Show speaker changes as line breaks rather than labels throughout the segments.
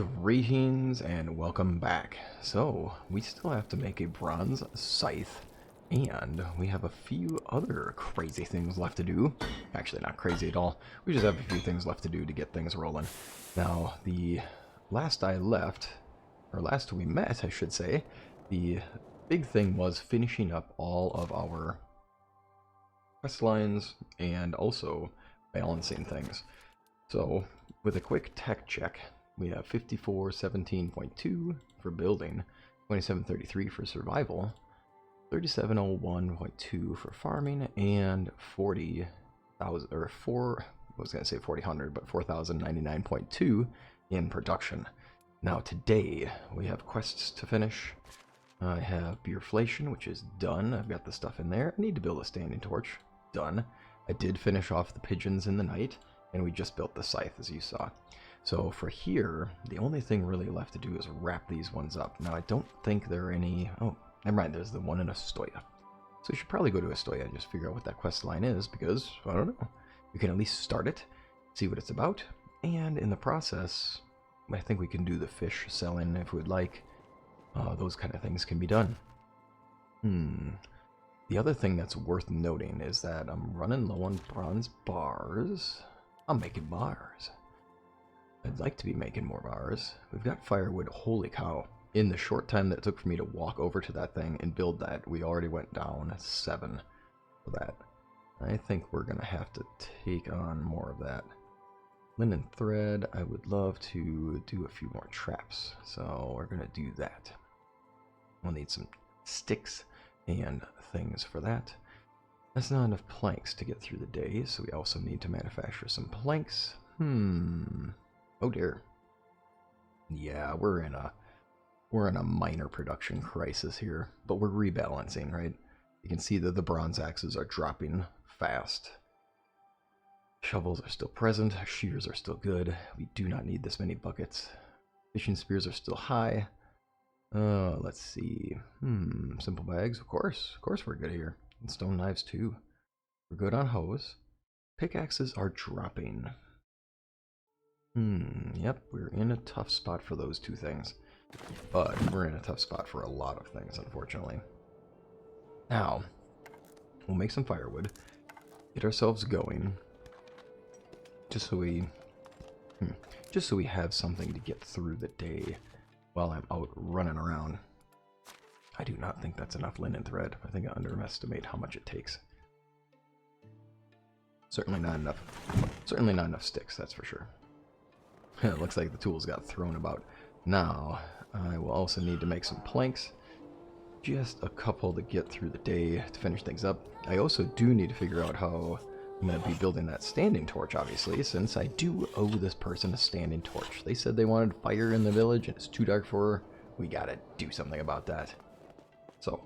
Greetings and welcome back. So, we still have to make a bronze scythe, and we have a few other crazy things left to do. Actually, not crazy at all. We just have a few things left to do to get things rolling. Now, the last I left, or last we met, I should say, the big thing was finishing up all of our quest lines and also balancing things. So, with a quick tech check, we have 5417.2 for building, 2733 for survival, 3701.2 for farming, and 40,000 or 4. I was gonna say 4000, but 4099.2 in production. Now today we have quests to finish. I have beerflation, which is done. I've got the stuff in there. I need to build a standing torch. Done. I did finish off the pigeons in the night, and we just built the scythe, as you saw. So for here, the only thing really left to do is wrap these ones up. Now I don't think there are any... Oh, never mind, there's the one in Ostoya. So you should probably go to Ostoya and just figure out what that quest line is, because, I don't know. You can at least start it, see what it's about, and in the process, I think we can do the fish selling if we'd like. Those kind of things can be done. The other thing that's worth noting is that I'm running low on bronze bars. I'm making bars. I'd like to be making more bars. We've got firewood. Holy cow. In the short time that it took for me to walk over to that thing and build that, we already went down 7 for that. I think we're going to have to take on more of that. Linen thread, I would love to do a few more traps, so we're going to do that. We'll need some sticks and things for that. That's not enough planks to get through the day, so we also need to manufacture some planks. Oh dear. Yeah, we're in a minor production crisis here, but we're rebalancing, right? You can see that the bronze axes are dropping fast. Shovels are still present, shears are still good. We do not need this many buckets. Fishing spears are still high. Let's see. Simple bags, of course we're good here. And stone knives too. We're good on hoes. Pickaxes are dropping. Yep, we're in a tough spot for those two things. But we're in a tough spot for a lot of things, unfortunately. Now, we'll make some firewood, get ourselves going, just so we have something to get through the day while I'm out running around. I do not think that's enough linen thread. I think I underestimate how much it takes. Certainly not enough. Certainly not enough sticks, that's for sure. It looks like the tools got thrown about. Now, I will also need to make some planks. Just a couple to get through the day to finish things up. I also do need to figure out how I'm going to be building that standing torch, obviously, since I do owe this person a standing torch. They said they wanted fire in the village, and it's too dark for her. We gotta do something about that. So,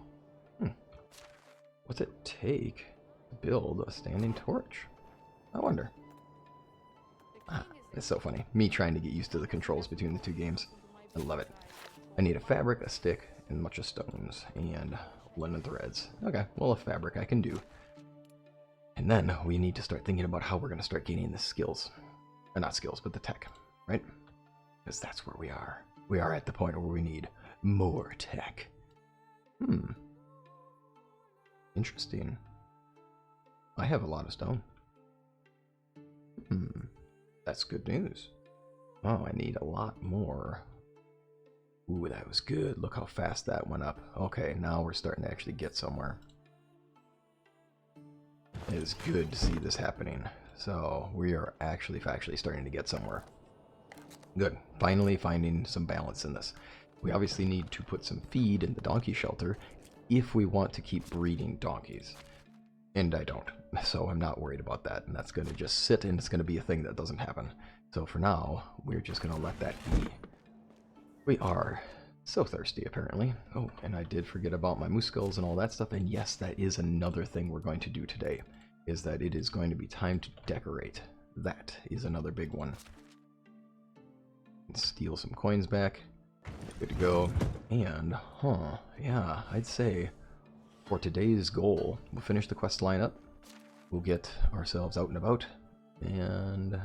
what's it take to build a standing torch? I wonder. It's so funny. Me trying to get used to the controls between the two games. I love it. I need a fabric, a stick, and a bunch of stones, and linen threads. Okay, well, a fabric I can do. And then we need to start thinking about how we're going to start gaining the skills. Or not skills, but the tech, right? Because that's where we are. We are at the point where we need more tech. Interesting. I have a lot of stone. That's good news. Oh, I need a lot more. Ooh, that was good. Look how fast that went up. Okay, now we're starting to actually get somewhere. It is good to see this happening. So we are actually starting to get somewhere. Good. Finally finding some balance in this. We obviously need to put some feed in the donkey shelter if we want to keep breeding donkeys. And I don't, so I'm not worried about that, and that's going to just sit, and it's going to be a thing that doesn't happen. So for now, we're just going to let that be. We are so thirsty, apparently. Oh, and I did forget about my moose skulls and all that stuff, and yes, that is another thing we're going to do today, is that it is going to be time to decorate. That is another big one. Steal some coins back. Good to go. And, yeah, I'd say for today's goal, we'll finish the quest line up, we'll get ourselves out and about, and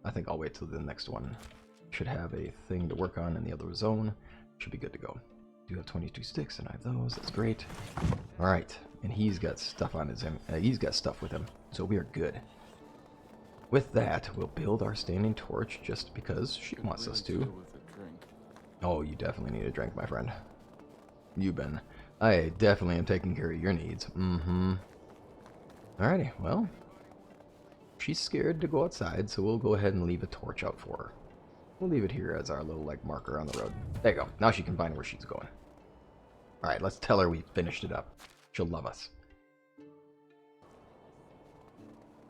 I think I'll wait till the next one. Should have a thing to work on in the other zone. Should be good to go. Do have 22 sticks, and I have those. That's great. All right, and he's got stuff on his. He's got stuff with him, so we are good. With that, we'll build our standing torch just because she wants us to. Oh, you definitely need a drink, my friend. I definitely am taking care of your needs. Mm-hmm. Alrighty, well, she's scared to go outside, so we'll go ahead and leave a torch out for her. We'll leave it here as our little, like, marker on the road. There you go. Now she can find where she's going. Alright, let's tell her we finished it up. She'll love us.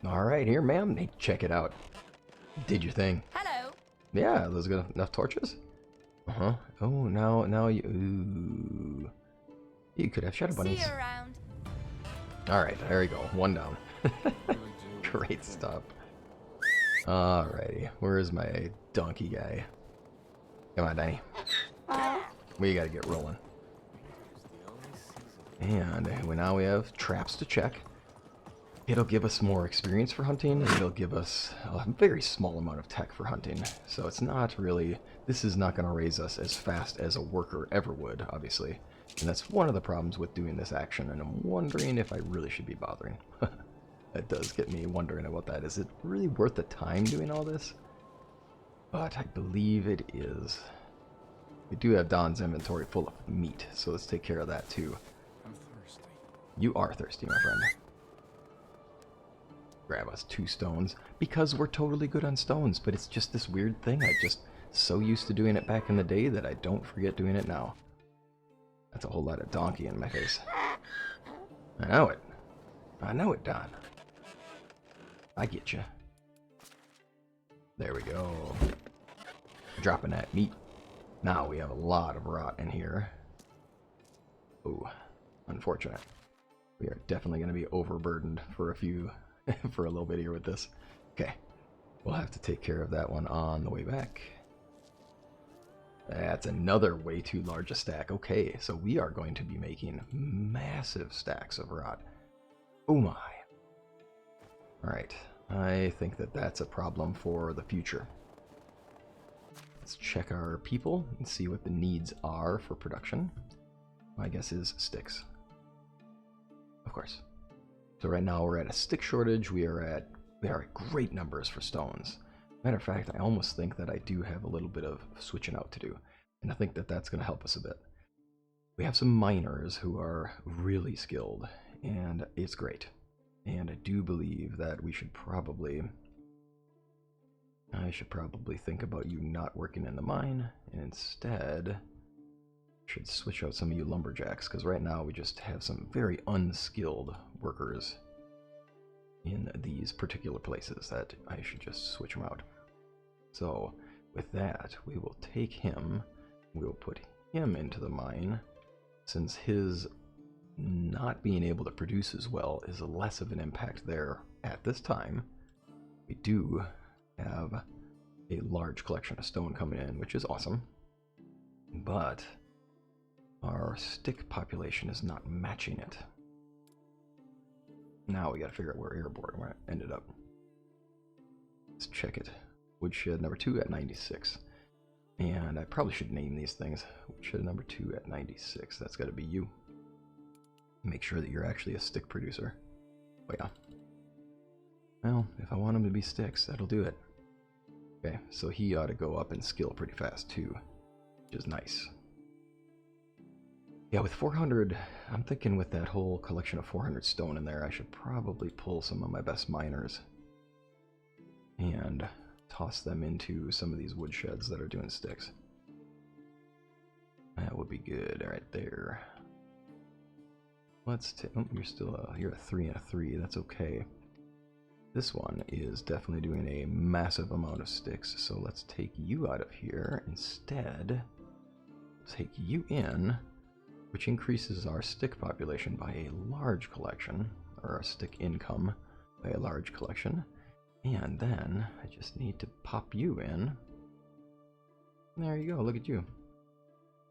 Alright, here, ma'am. Hey, check it out. Did your thing.
Hello.
Yeah, those good enough torches? Uh-huh. Oh, now you... Ooh. You could have shadow bunnies.
See you around.
Alright, there you go. One down. Great stuff. Alrighty, where's my donkey guy? Come on, Danny. We gotta get rolling. And now we have traps to check. It'll give us more experience for hunting, and it'll give us a very small amount of tech for hunting. So it's not really... This is not going to raise us as fast as a worker ever would, obviously. And that's one of the problems with doing this action, and I'm wondering if I really should be bothering. That does get me wondering about that. Is it really worth the time doing all this? But I believe it is. We do have Don's inventory full of meat, so let's take care of that too.
I'm thirsty.
You are thirsty, my friend. Grab us 2 stones, because we're totally good on stones, but it's just this weird thing. I just so used to doing it back in the day that I don't forget doing it now. That's a whole lot of donkey in my face. I know it. I know it, Don. I get you. There we go. Dropping that meat. Now we have a lot of rot in here. Ooh, unfortunate. We are definitely going to be overburdened for for a little bit here with this. Okay, we'll have to take care of that one on the way back. That's another way too large a stack. Okay, so we are going to be making massive stacks of rot. Oh my. Alright, I think that that's a problem for the future. Let's check our people and see what the needs are for production. My guess is sticks. Of course. So right now we're at a stick shortage. We are at great numbers for stones. Matter of fact, I almost think that I do have a little bit of switching out to do. And I think that that's going to help us a bit. We have some miners who are really skilled, and it's great. And I do believe that we should probably... I should probably think about you not working in the mine, and instead should switch out some of you lumberjacks, because right now we just have some very unskilled workers in these particular places that I should just switch them out. So with that, we will take him, we'll put him into the mine, since his not being able to produce as well is less of an impact there at this time. We do have a large collection of stone coming in, which is awesome, but our stick population is not matching it. Now we gotta figure out where airborne ended up. Let's check it. Woodshed number 2 at 96. And I probably should name these things. Woodshed number 2 at 96. That's gotta be you. Make sure that you're actually a stick producer. Oh yeah. Well, if I want him to be sticks, that'll do it. Okay, so he ought to go up in skill pretty fast too, which is nice. Yeah, with 400, I'm thinking with that whole collection of 400 stone in there, I should probably pull some of my best miners and toss them into some of these woodsheds that are doing sticks. That would be good right there. Let's take, oh, you're a 3 and a 3, that's okay. This one is definitely doing a massive amount of sticks, so let's take you out of here. Instead, take you in, which increases our stick population by a large collection, or our stick income by a large collection. And then I just need to pop you in. There you go, look at you.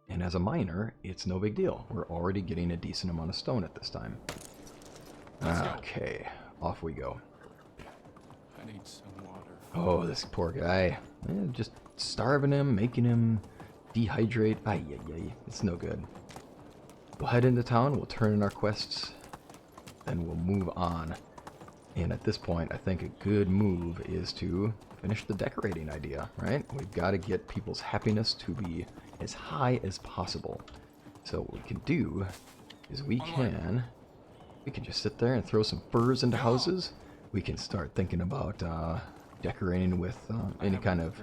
And as a miner, it's no big deal. We're already getting a decent amount of stone at this time. Okay, off we go.
Needs some water.
Oh, this poor guy. Just starving him, making him dehydrate. Ay, ay, ay. It's no good. We'll head into town, we'll turn in our quests, then we'll move on. And at this point, I think a good move is to finish the decorating idea, right? We've got to get people's happiness to be as high as possible. So what we can do is we can just sit there and throw some furs into houses. We can start thinking about decorating with any kind of,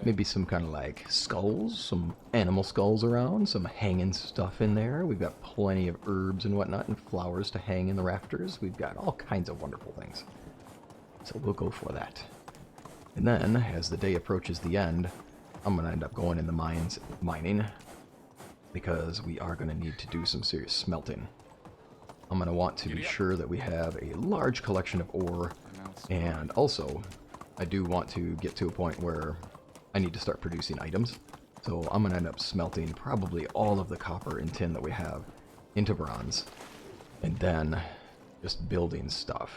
maybe some kind of like skulls, some animal skulls around, some hanging stuff in there. We've got plenty of herbs and whatnot and flowers to hang in the rafters. We've got all kinds of wonderful things. So we'll go for that. And then, as the day approaches the end, I'm going to end up going in the mines mining, because we are going to need to do some serious smelting. I'm going to want to be sure that we have a large collection of ore, and also I do want to get to a point where I need to start producing items. So I'm going to end up smelting probably all of the copper and tin that we have into bronze, and then just building stuff.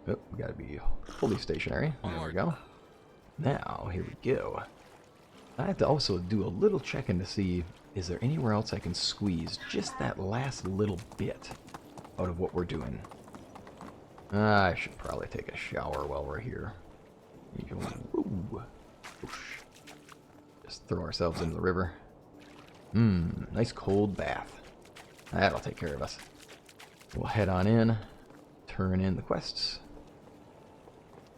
Oh, we got to be fully stationary. There we go. Now, here we go. I have to also do a little check-in to see, is there anywhere else I can squeeze just that last little bit out of what we're doing? I should probably take a shower while we're here. Ooh. Just throw ourselves into the river. Nice cold bath. That'll take care of us. We'll head on in, turn in the quests,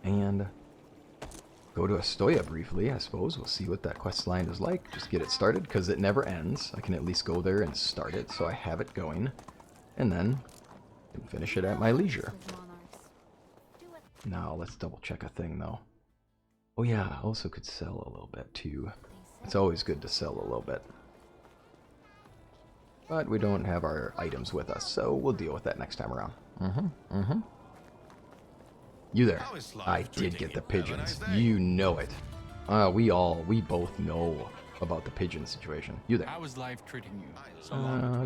and go to Ostoya briefly, I suppose. We'll see what that quest line is like. Just get it started, because it never ends. I can at least go there and start it, so I have it going. And then I can finish it at my leisure. Now, let's double check a thing, though. Oh yeah, I also could sell a little bit, too. It's always good to sell a little bit. But we don't have our items with us, so we'll deal with that next time around. You there. I did get the pigeons. You know it. We both know about the pigeon situation. You there.
How is life treating you?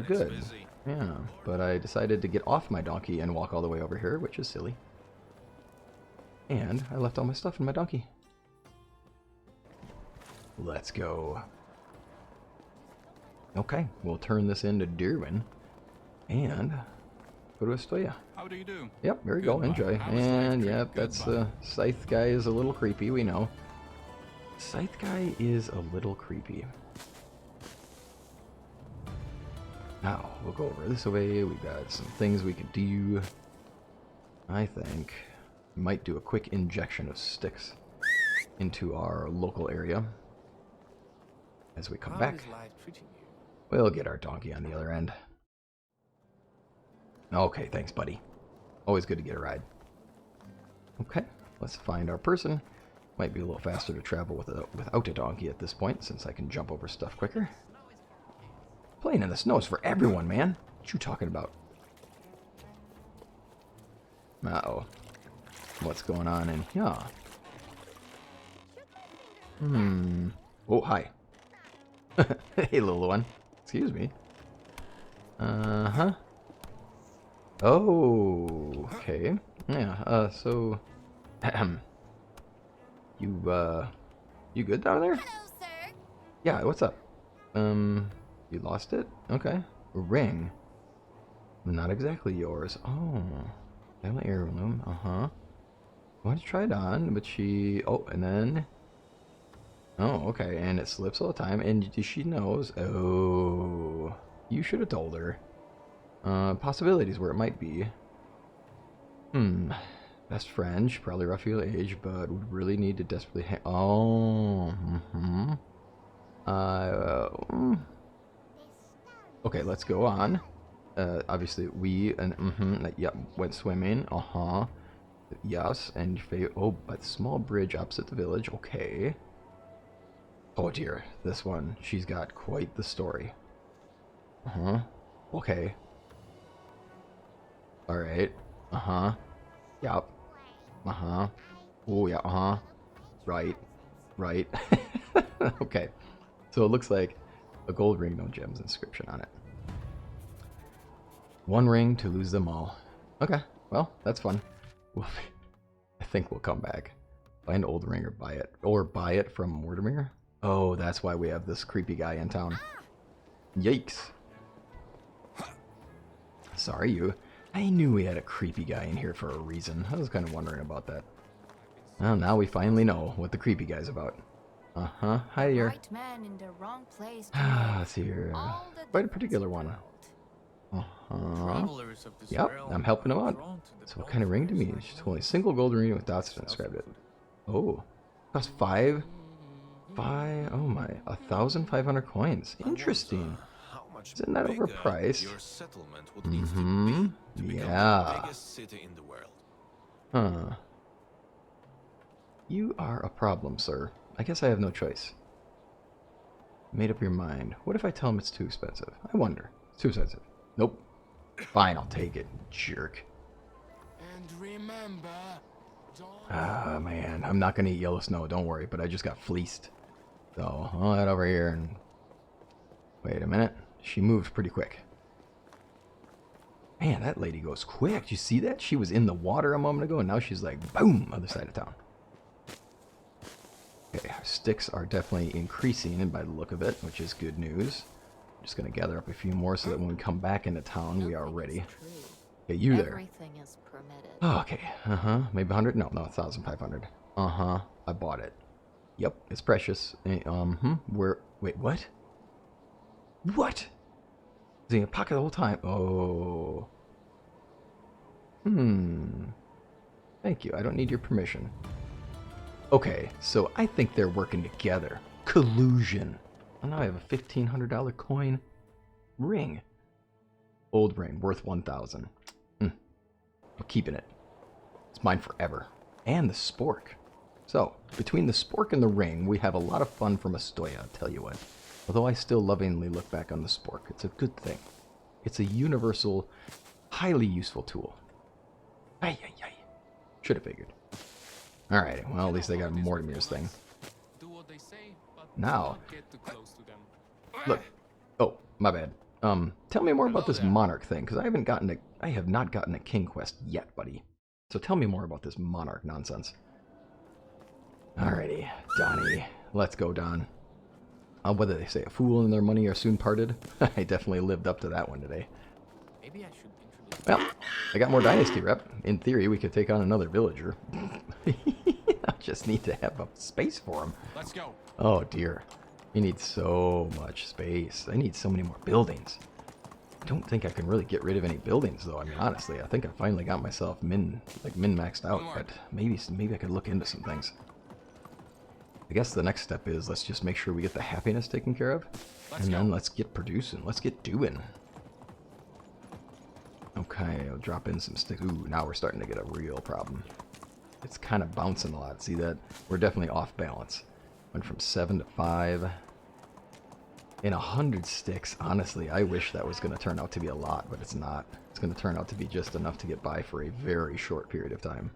Good. Yeah, but I decided to get off my donkey and walk all the way over here, which is silly. And I left all my stuff in my donkey. Let's go. Okay, we'll turn this into Derwin and go to Ostoya.
How do you do?
Yep, there we go. Enjoy. And yep, that's Scythe guy is a little creepy, we know. Scythe guy is a little creepy. Now, we'll go over this way. We've got some things we can do. I think we might do a quick injection of sticks into our local area. As we come back, we'll get our donkey on the other end. Okay, thanks, buddy. Always good to get a ride. Okay, let's find our person. Might be a little faster to travel without a donkey at this point, since I can jump over stuff quicker. Playing in the snow is for everyone, man. What you talking about? Uh-oh. What's going on in here? Oh, hi. Hey, little one. Excuse me. Uh-huh. Oh, okay. Yeah, so... You good down there?
Hello, sir.
Yeah, what's up? You lost it? Okay. A ring. Not exactly yours. Oh. Family heirloom. Uh-huh. I want to try it on, but she... Oh, and then... Oh, okay. And it slips all the time, and she knows... Oh. You should have told her. Possibilities where it might be. Best friend. She probably roughly your age, but would really need to desperately... Oh. Okay, let's go on. Obviously, we and yep, went swimming. Yes, and oh, but small bridge opposite the village. Okay. Oh dear, this one. She's got quite the story. Okay. All right. Yep. Oh yeah. Right. Okay. So it looks like a gold ring, no gems, inscription on it. One ring to lose them all. Okay, well, that's fun. think we'll come back. Find Old Ring or buy it. Or buy it from Mortimer? Oh, that's why we have this creepy guy in town. Yikes. Sorry, you. I knew we had a creepy guy in here for a reason. I was kind of wondering about that. Well, now we finally know what the creepy guy's about. Uh-huh. Hi here.
Right man in the wrong place.
Let's see here. Quite a particular one. Uh-huh. Yep, I'm helping him out. So what kind of ring to me? She's only a single gold ring with dots to describe it. Oh. Costs 5. Oh my. 1,500 coins. Interesting. Isn't that overpriced? Mm-hmm. Yeah. Huh. You are a problem, sir. I guess I have no choice. Made up your mind. What if I tell him it's too expensive? I wonder. It's too expensive. Nope. Fine, I'll take it, jerk.
And remember,
ah, man. I'm not going to eat yellow snow, don't worry, but I just got fleeced. So, I'll head over here and... Wait a minute. She moves pretty quick. Man, that lady goes quick. Did you see that? She was in the water a moment ago, and now she's like, boom, other side of town. Okay, our sticks are definitely increasing by the look of it, which is good news. I'm just going to gather up a few more so that when we come back into town, we are ready. Okay, you there.
Everything is permitted.
Oh, okay. Uh-huh. Maybe 100? No, 1,500. Uh-huh. I bought it. Yep, it's precious. Where... Wait, what? What? Is he in a pocket the whole time? Oh. Thank you. I don't need your permission. Okay, so I think they're working together. Collusion. Oh, now I have a $1,500 coin ring. Old ring, worth 1,000. I'm keeping it. It's mine forever. And the spork. So, between the spork and the ring, we have a lot of fun from Ostoya, I'll tell you what. Although I still lovingly look back on the spork. It's a good thing. It's a universal, highly useful tool. Ay. Should have figured. Alrighty, well, at least they got Mortimer's thing. Now, look. Oh, my bad. Tell me more about this monarch thing, because I have not gotten a king quest yet, buddy. So tell me more about this monarch nonsense. Alrighty, Donnie. Let's go, Don. Whether they say a fool and their money are soon parted, I definitely lived up to that one today.
Maybe I should introduce.
Well, I got more Dynasty rep. In theory, we could take on another villager. I just need to have a space for him.
Let's go.
Oh dear. We need so much space. I need so many more buildings. I don't think I can really get rid of any buildings, though. I mean, honestly, I think I finally got myself min-maxed out, but maybe I could look into some things. I guess the next step is let's just make sure we get the happiness taken care of, and then let's get producing. Let's get doing. Okay, I'll drop in some sticks. Ooh, now we're starting to get a real problem. It's kind of bouncing a lot. See that? We're definitely off balance. Went from 7 to 5. In 100 sticks, honestly, I wish that was going to turn out to be a lot, but it's not. It's going to turn out to be just enough to get by for a very short period of time.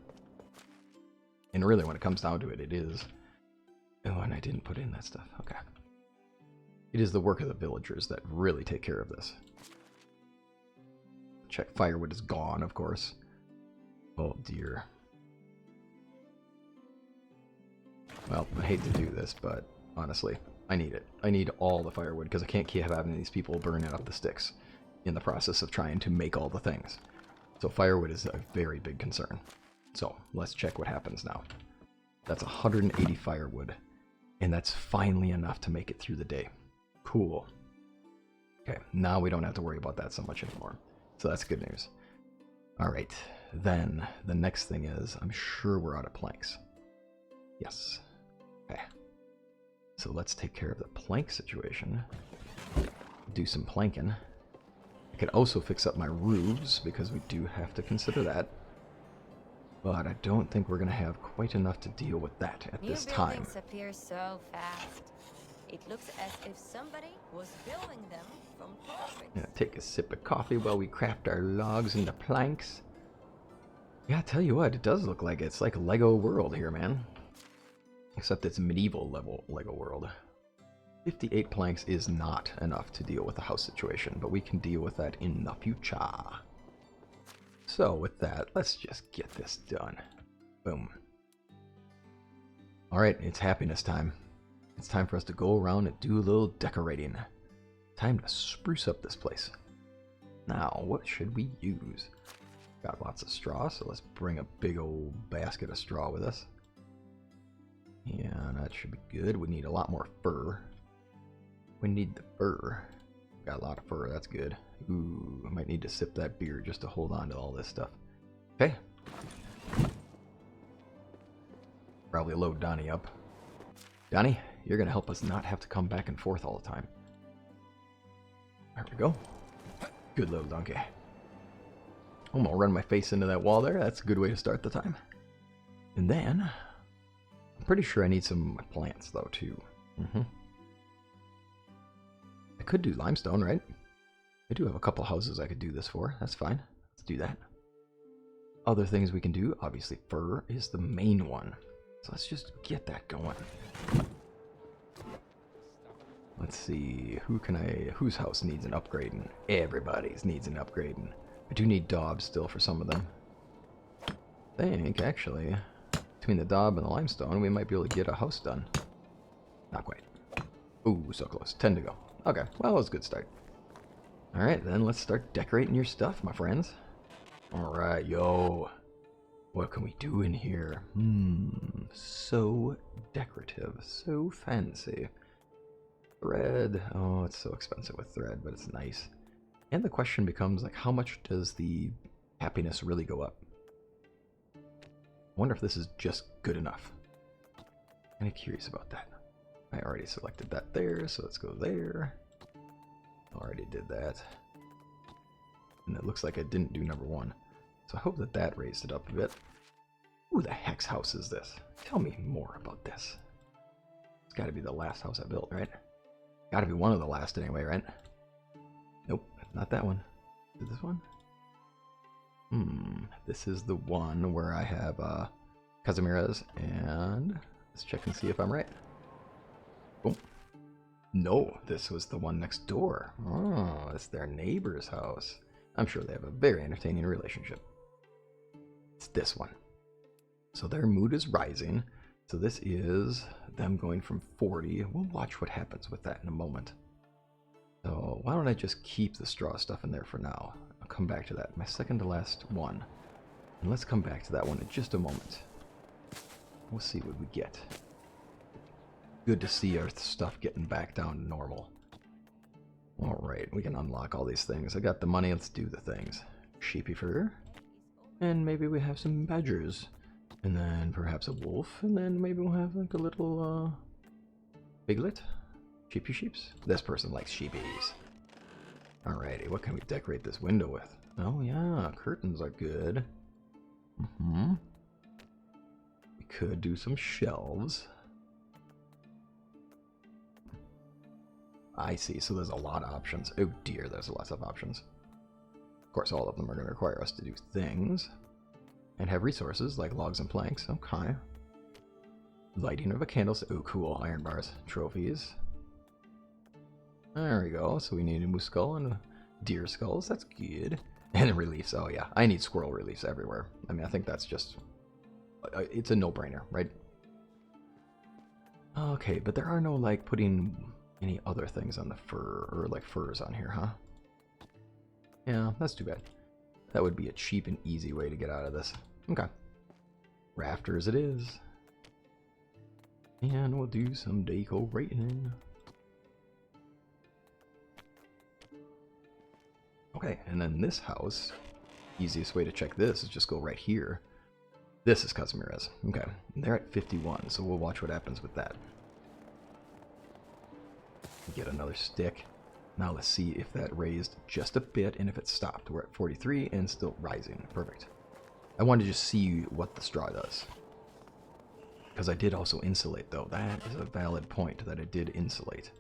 And really, when it comes down to it, it is. Oh, and I didn't put in that stuff. Okay. It is the work of the villagers that really take care of this. Check firewood is gone, of course. Oh, dear. Well, I hate to do this, but honestly, I need it. I need all the firewood because I can't keep having these people burning up the sticks in the process of trying to make all the things. So firewood is a very big concern. So let's check what happens now. That's 180 firewood, and that's finally enough to make it through the day. Cool. Okay, now we don't have to worry about that so much anymore. So that's good news. Alright, then the next thing is, I'm sure we're out of planks. Yes. Okay. So let's take care of the plank situation. Do some planking. I could also fix up my roofs, because we do have to consider that. But I don't think we're going to have quite enough to deal with that at this time.
New buildings appear so fast. It looks as if somebody was building them from perfect.
Yeah, take a sip of coffee while we craft our logs into planks. Yeah, I tell you what, it does look like it's like a Lego world here, man. Except it's medieval level Lego world. 58 planks is not enough to deal with the house situation, but we can deal with that in the future. So with that, let's just get this done. Boom. Alright, it's happiness time. It's time for us to go around and do a little decorating. Time to spruce up this place. Now, what should we use? Got lots of straw, so let's bring a big old basket of straw with us. Yeah, that should be good. We need a lot more fur. We need the fur. Got a lot of fur, that's good. Ooh, I might need to sip that beer just to hold on to all this stuff. Okay. Probably load Donnie up. Donnie, you're going to help us not have to come back and forth all the time. There we go. Good little donkey. I'm going to run my face into that wall there. That's a good way to start the time. And then, I'm pretty sure I need some plants, though, too. I could do limestone, right? I do have a couple houses I could do this for. That's fine. Let's do that. Other things we can do, obviously fur is the main one. So let's just get that going. Let's see, whose house needs an upgrading? Everybody's needs an upgrading. I do need daubs still for some of them. I think, actually, between the daub and the limestone, we might be able to get a house done. Not quite. Ooh, so close. 10 to go. Okay, well, that was a good start. Alright, then let's start decorating your stuff, my friends. Alright, yo. What can we do in here? So decorative, so fancy. Thread. Oh, it's so expensive with thread, but it's nice. And the question becomes, like, how much does the happiness really go up? I wonder if this is just good enough. Kind of curious about that. I already selected that there, so let's go there. Already did that. And it looks like I didn't do number 1. So I hope that that raised it up a bit. Who the heck's house is this? Tell me more about this. It's got to be the last house I built, right? Got to be one of the last anyway, right? Nope, not that one. Is it this one? This is the one where I have Casimiras, and let's check and see if I'm right. Oh, no, this was the one next door. Oh, it's their neighbor's house. I'm sure they have a very entertaining relationship. It's this one. So their mood is rising. So this is them going from 40. We'll watch what happens with that in a moment. So why don't I just keep the straw stuff in there for now. I'll come back to that. My second to last one. And let's come back to that one in just a moment. We'll see what we get. Good to see our stuff getting back down to normal. Alright, we can unlock all these things. I got the money, let's do the things. Sheepy fur. And maybe we have some badgers. And then perhaps a wolf. And then maybe we'll have like a little piglet. Sheepy sheeps. This person likes sheepies. Alrighty, what can we decorate this window with? Oh yeah, curtains are good. We could do some shelves. I see, so there's a lot of options. Oh dear, there's lots of options. Of course, all of them are going to require us to do things. And have resources, like logs and planks. Okay. Lighting of a candle. Oh, cool. Iron bars. Trophies. There we go. So we need a moose skull and deer skulls. That's good. And reliefs. Oh, yeah. I need squirrel reliefs everywhere. I mean, I think that's just... it's a no-brainer, right? Okay, but there are no, like, putting any other things on the fur, or, like, furs on here, huh? Yeah, that's too bad. That would be a cheap and easy way to get out of this. Okay. Rafters it is. And we'll do some decorating. Okay, and then this house, easiest way to check this is just go right here. This is Casimiras. Okay, they're at 51, so we'll watch what happens with that. Get another stick. Now let's see if that raised just a bit and if it stopped. We're at 43 and still rising. Perfect. I wanted to just see what the straw does. Because I did also insulate, though. That is a valid point that I did insulate.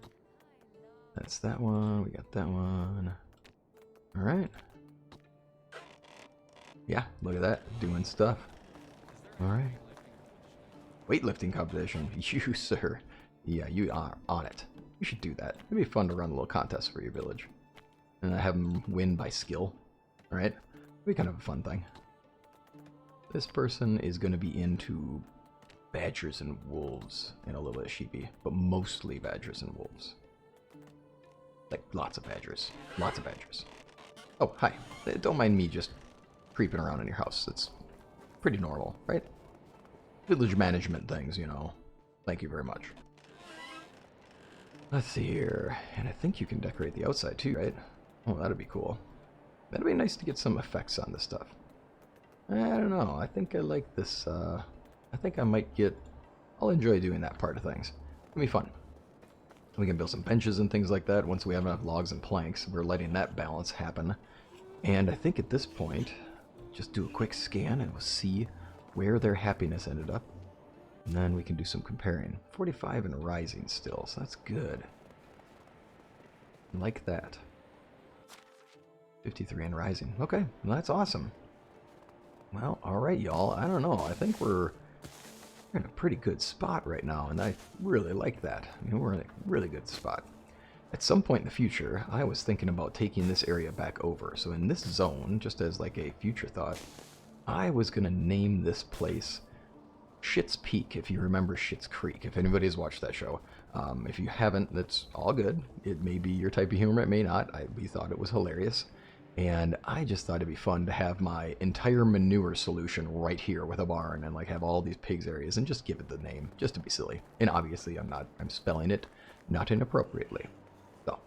That's that one. We got that one. Alright. Yeah, look at that. Doing stuff. Alright. Weightlifting competition. You, sir. Yeah, you are on it. You should do that. It'd be fun to run a little contest for your village. And have them win by skill. Alright? It'd be kind of a fun thing. This person is going to be into badgers and wolves and a little bit of sheepy, but mostly badgers and wolves. Like lots of badgers. Lots of badgers. Oh, hi. Don't mind me just creeping around in your house. It's pretty normal, right? Village management things, you know. Thank you very much. Let's see here. And I think you can decorate the outside too, right? Oh, that'd be cool. That'd be nice to get some effects on this stuff. I don't know. I think I like this. I think I might get... I'll enjoy doing that part of things. It'll be fun. We can build some benches and things like that. Once we have enough logs and planks, we're letting that balance happen. And I think at this point, just do a quick scan and we'll see where their happiness ended up. And then we can do some comparing. 45 and rising still, so that's good. Like that. 53 and rising. Okay, well, that's awesome. Well, alright, y'all. I don't know. I think we're in a pretty good spot right now, and I really like that. I mean, we're in a really good spot. At some point in the future, I was thinking about taking this area back over. So in this zone, just as like a future thought, I was going to name this place Schitt's Peak, if you remember Schitt's Creek, if anybody has watched that show. If you haven't, that's all good. It may be your type of humor, it may not. We thought it was hilarious. And I just thought it'd be fun to have my entire manure solution right here with a barn and like have all these pigs areas and just give it the name, just to be silly. And obviously I'm spelling it not inappropriately. So,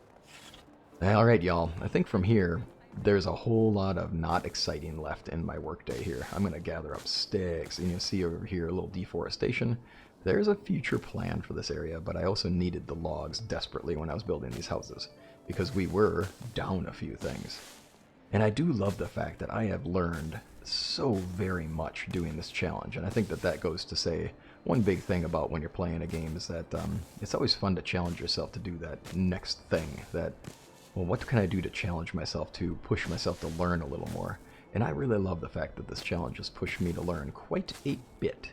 alright y'all, I think from here, there's a whole lot of not exciting left in my workday here. I'm going to gather up sticks, and you'll see over here a little deforestation. There's a future plan for this area, but I also needed the logs desperately when I was building these houses, because we were down a few things. And I do love the fact that I have learned so very much doing this challenge, and I think that that goes to say one big thing about when you're playing a game is that it's always fun to challenge yourself to do that next thing, that, well, what can I do to challenge myself, to push myself to learn a little more? And I really love the fact that this challenge has pushed me to learn quite a bit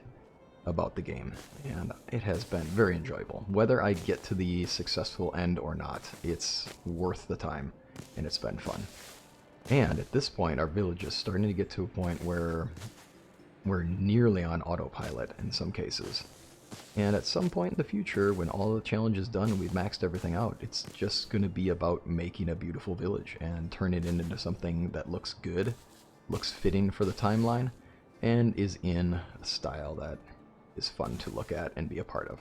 about the game, and it has been very enjoyable. Whether I get to the successful end or not, it's worth the time, and it's been fun. And at this point, our village is starting to get to a point where we're nearly on autopilot in some cases. And at some point in the future, when all the challenge is done and we've maxed everything out, it's just going to be about making a beautiful village and turn it into something that looks good, looks fitting for the timeline, and is in a style that is fun to look at and be a part of.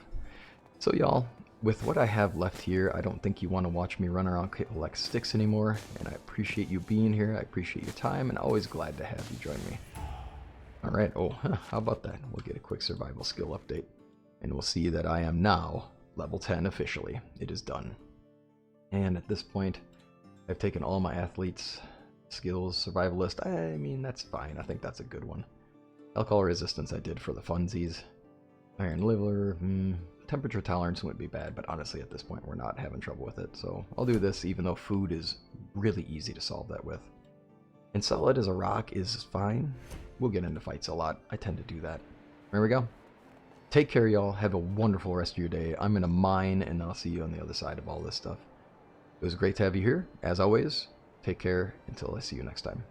So y'all, with what I have left here, I don't think you want to watch me run around collect sticks anymore, and I appreciate you being here, I appreciate your time, and always glad to have you join me. Alright, how about that? We'll get a quick survival skill update, and we'll see that I am now level 10 officially. It is done. And at this point, I've taken all my athletes' skills, survivalist, I mean, that's fine, I think that's a good one. Alcohol resistance I did for the funsies. Iron liver, temperature tolerance wouldn't be bad, but honestly at this point we're not having trouble with it, so I'll do this even though food is really easy to solve that with. And solid as a rock is fine. We'll get into fights a lot. I tend to do that. There we go. Take care, y'all. Have a wonderful rest of your day. I'm in a mine, and I'll see you on the other side of all this stuff. It was great to have you here. As always, take care until I see you next time.